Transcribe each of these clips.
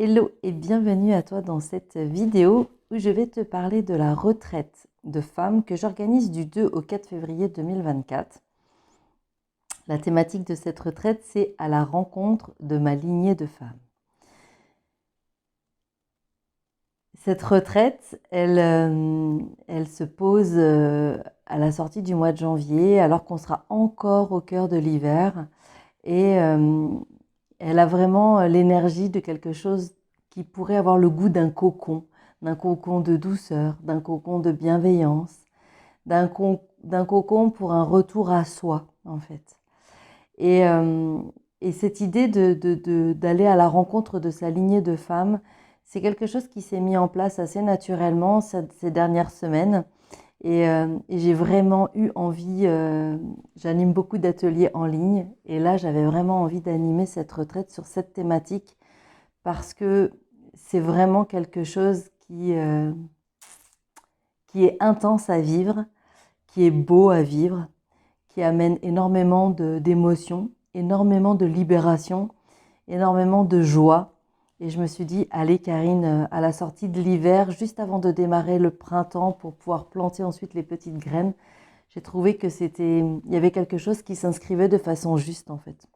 Hello et bienvenue à toi dans cette vidéo où je vais te parler de la retraite de femmes que j'organise du 2 au 4 février 2024. La thématique de cette retraite, c'est à la rencontre de ma lignée de femmes. Cette retraite, elle se pose à la sortie du mois de janvier, alors qu'on sera encore au cœur de l'hiver. Et elle a vraiment l'énergie de quelque chose qui pourrait avoir le goût d'un cocon de douceur, d'un cocon de bienveillance, d'un cocon pour un retour à soi, en fait. Et, euh, et cette idée d'aller à la rencontre de sa lignée de femmes, c'est quelque chose qui s'est mis en place assez naturellement ces dernières semaines. Et j'ai vraiment eu envie, j'anime beaucoup d'ateliers en ligne, et là j'avais vraiment envie d'animer cette retraite sur cette thématique parce que c'est vraiment quelque chose qui est intense à vivre, qui est beau à vivre, qui amène énormément d'émotions, énormément de libération, énormément de joie. Et je me suis dit, allez Karine, à la sortie de l'hiver, juste avant de démarrer le printemps pour pouvoir planter ensuite les petites graines, j'ai trouvé que il y avait quelque chose qui s'inscrivait de façon juste en fait.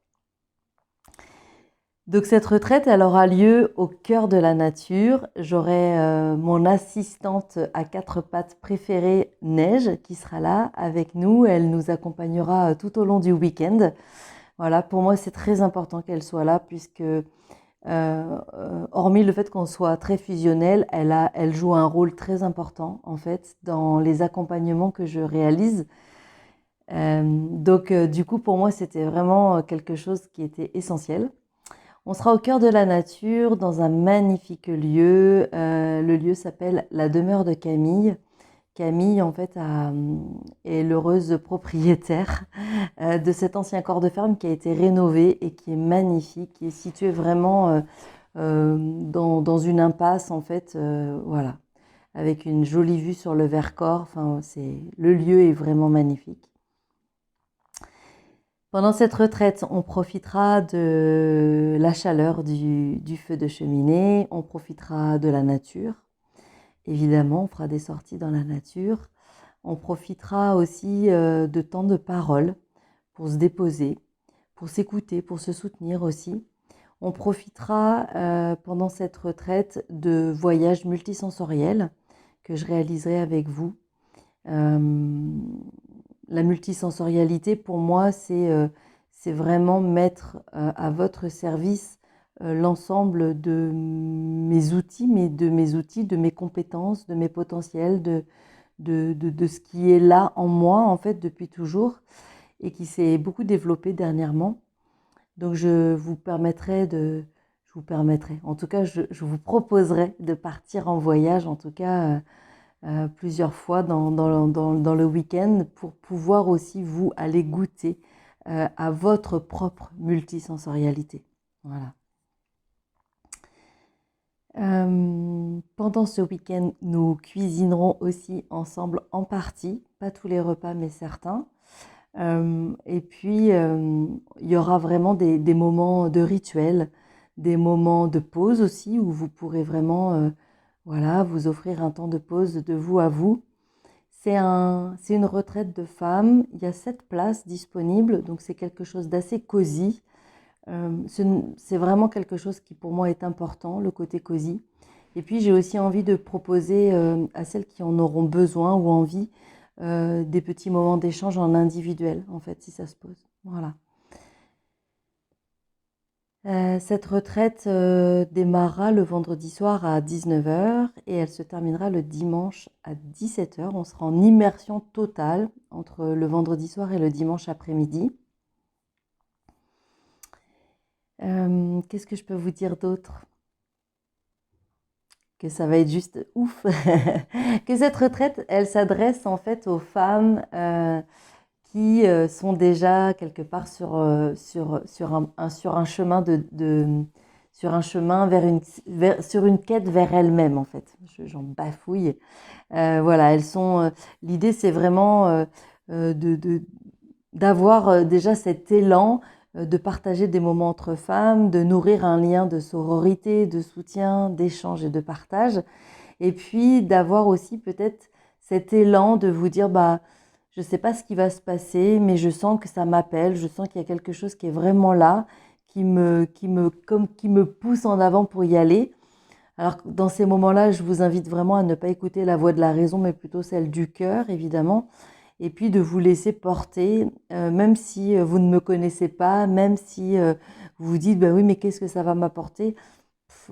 Donc cette retraite, elle aura lieu au cœur de la nature. J'aurai mon assistante à quatre pattes préférée, Neige, qui sera là avec nous. Elle nous accompagnera tout au long du week-end. Voilà, pour moi, c'est très important qu'elle soit là puisque hormis le fait qu'on soit très fusionnel, elle joue un rôle très important en fait dans les accompagnements que je réalise. Donc du coup pour moi c'était vraiment quelque chose qui était essentiel. On sera au cœur de la nature dans un magnifique lieu. Le lieu s'appelle la demeure de Camille. Camille, en fait, est l'heureuse propriétaire de cet ancien corps de ferme qui a été rénové et qui est magnifique, qui est situé vraiment dans une impasse, en fait, voilà, avec une jolie vue sur le Vercors. Enfin, le lieu est vraiment magnifique. Pendant cette retraite, on profitera de la chaleur du feu de cheminée, on profitera de la nature. Évidemment, on fera des sorties dans la nature. On profitera aussi de temps de parole pour se déposer, pour s'écouter, pour se soutenir aussi. On profitera pendant cette retraite de voyages multisensoriels que je réaliserai avec vous. La multisensorialité, pour moi, c'est vraiment mettre à votre service l'ensemble de mes outils, de mes compétences, de mes potentiels, de ce qui est là en moi, en fait, depuis toujours, et qui s'est beaucoup développé dernièrement. Donc, en tout cas, je vous proposerai de partir en voyage, en tout cas, plusieurs fois dans le week-end pour pouvoir aussi, vous, aller goûter à votre propre multisensorialité. Voilà. Pendant ce week-end, nous cuisinerons aussi ensemble en partie, pas tous les repas, mais certains. Et puis, il y aura vraiment des moments de rituel, des moments de pause aussi, où vous pourrez vraiment voilà, vous offrir un temps de pause de vous à vous. C'est une retraite de femmes, il y a 7 places disponibles, donc c'est quelque chose d'assez cosy. C'est vraiment quelque chose qui pour moi est important, le côté cosy. Et puis j'ai aussi envie de proposer à celles qui en auront besoin ou envie des petits moments d'échange en individuel, en fait, si ça se pose. Voilà. Cette retraite démarrera le vendredi soir à 19h et elle se terminera le dimanche à 17h. On sera en immersion totale entre le vendredi soir et le dimanche après-midi. Qu'est-ce que je peux vous dire d'autre? Que ça va être juste ouf. Que cette retraite, elle s'adresse en fait aux femmes qui sont déjà quelque part sur un chemin sur un chemin sur une quête vers elles-mêmes en fait. J'en bafouille. Voilà, elles sont. L'idée, c'est vraiment d'avoir déjà cet élan de partager des moments entre femmes, de nourrir un lien de sororité, de soutien, d'échange et de partage. Et puis d'avoir aussi peut-être cet élan de vous dire, bah, je ne sais pas ce qui va se passer, mais je sens que ça m'appelle, je sens qu'il y a quelque chose qui est vraiment là, qui me pousse en avant pour y aller. Alors dans ces moments-là, je vous invite vraiment à ne pas écouter la voix de la raison, mais plutôt celle du cœur, évidemment. Et puis de vous laisser porter, même si vous ne me connaissez pas, même si vous vous dites, bah oui, mais qu'est-ce que ça va m'apporter?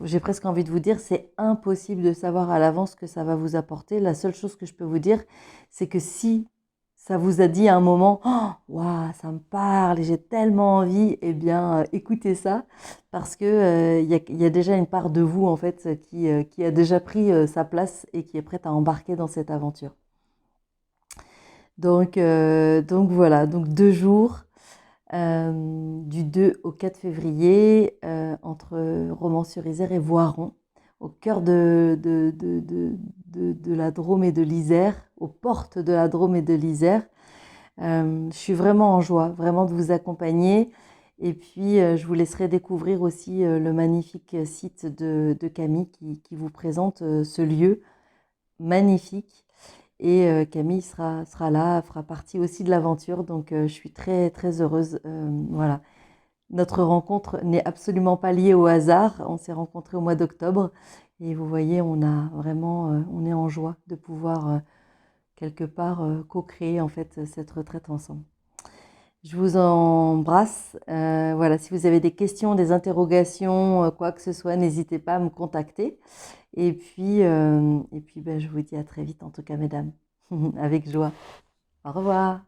J'ai presque envie de vous dire, c'est impossible de savoir à l'avance ce que ça va vous apporter. La seule chose que je peux vous dire, c'est que si ça vous a dit à un moment, oh, waouh, ça me parle et j'ai tellement envie, eh bien, écoutez ça, parce que il y a déjà une part de vous en fait qui a déjà pris sa place et qui est prête à embarquer dans cette aventure. Donc voilà, donc 2 jours du 2 au 4 février entre Romans-sur-Isère et Voiron, au cœur de la Drôme et de l'Isère, aux portes de la Drôme et de l'Isère. Je suis vraiment en joie, vraiment de vous accompagner. Et puis, je vous laisserai découvrir aussi le magnifique site de Camille qui vous présente ce lieu magnifique. Et Camille sera là, fera partie aussi de l'aventure. Donc, je suis très, très heureuse. Voilà. Notre rencontre n'est absolument pas liée au hasard. On s'est rencontrés au mois d'octobre. Et vous voyez, on est en joie de pouvoir quelque part co-créer en fait cette retraite ensemble. Je vous embrasse. Voilà, si vous avez des questions, des interrogations, quoi que ce soit, n'hésitez pas à me contacter. Et puis ben, je vous dis à très vite, en tout cas, mesdames, avec joie. Au revoir.